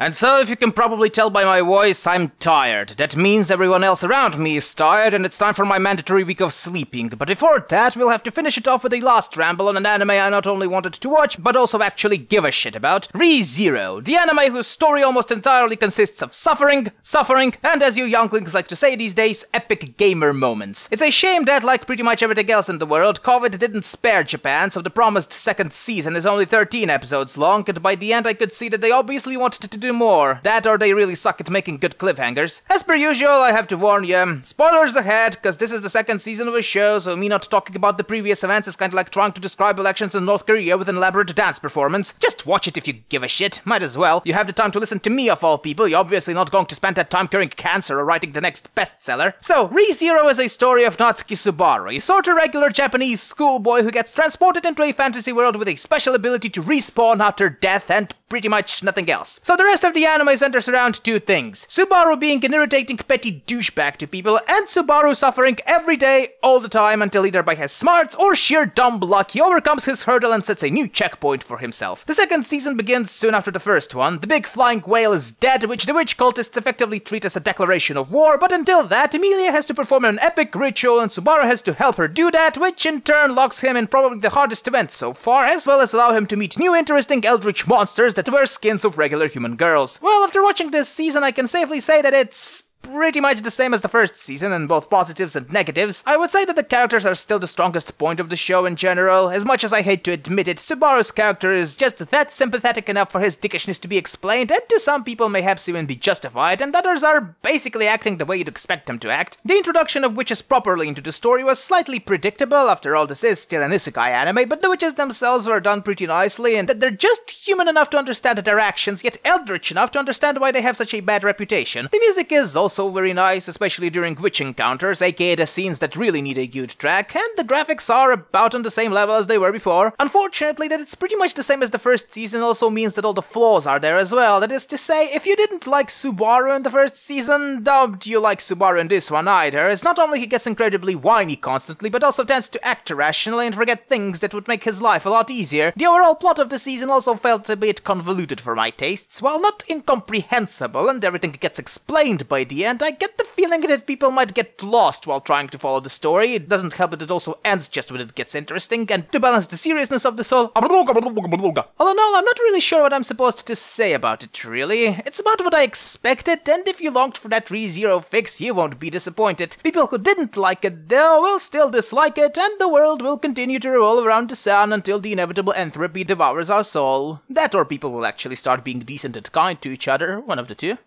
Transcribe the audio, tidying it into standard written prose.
And so, if you can probably tell by my voice, I'm tired. That means everyone else around me is tired, and it's time for my mandatory week of sleeping. But before that, we'll have to finish it off with a last ramble on an anime I not only wanted to watch, but also actually give a shit about. Re:Zero, the anime whose story almost entirely consists of suffering, and as you younglings like to say these days, epic gamer moments. It's a shame that, like pretty much everything else in the world, COVID didn't spare Japan, so the promised second season is only 13 episodes long, and by the end I could see that they obviously wanted to do more. That or they really suck at making good cliffhangers. As per usual, I have to warn you, spoilers ahead, cause this is the second season of a show, so me not talking about the previous events is kinda like trying to describe elections in North Korea with an elaborate dance performance. Just watch it if you give a shit, might as well. You have the time to listen to me of all people, you're obviously not going to spend that time curing cancer or writing the next bestseller. So, Re:Zero is a story of Natsuki Subaru, a sorta regular Japanese schoolboy who gets transported into a fantasy world with a special ability to respawn after death and pretty much nothing else. So the rest of the anime centers around two things. Subaru being an irritating petty douchebag to people, and Subaru suffering every day, all the time, until either by his smarts or sheer dumb luck he overcomes his hurdle and sets a new checkpoint for himself. The second season begins soon after the first one. The big flying whale is dead, which the witch cultists effectively treat as a declaration of war, but until that, Emilia has to perform an epic ritual and Subaru has to help her do that, which in turn locks him in probably the hardest event so far, as well as allow him to meet new interesting eldritch monsters that wear skins of regular human girls. Well, after watching this season, I can safely say that it's pretty much the same as the first season in both positives and negatives. I would say that the characters are still the strongest point of the show in general. As much as I hate to admit it, Subaru's character is just that sympathetic enough for his dickishness to be explained, and to some people perhaps even be justified, and others are basically acting the way you'd expect them to act. The introduction of witches properly into the story was slightly predictable. After all, this is still an isekai anime, but the witches themselves were done pretty nicely, and that they're just human enough to understand their actions, yet eldritch enough to understand why they have such a bad reputation. The music is also very nice, especially during witch encounters, aka the scenes that really need a good track, and the graphics are about on the same level as they were before. Unfortunately, that it's pretty much the same as the first season also means that all the flaws are there as well. That is to say, if you didn't like Subaru in the first season, don't you like Subaru in this one either, as not only he gets incredibly whiny constantly, but also tends to act irrationally and forget things that would make his life a lot easier. The overall plot of the season also felt a bit convoluted for my tastes. While not incomprehensible and everything gets explained by the end, I get the feeling that people might get lost while trying to follow the story. It doesn't help that it also ends just when it gets interesting, and to balance the seriousness of this whole all in all, I'm not really sure what I'm supposed to say about it, really. It's about what I expected, and if you longed for that Re:Zero fix, you won't be disappointed. People who didn't like it, though, will still dislike it, and the world will continue to revolve around the sun until the inevitable entropy devours our soul. That or people will actually start being decent and kind to each other, one of the two.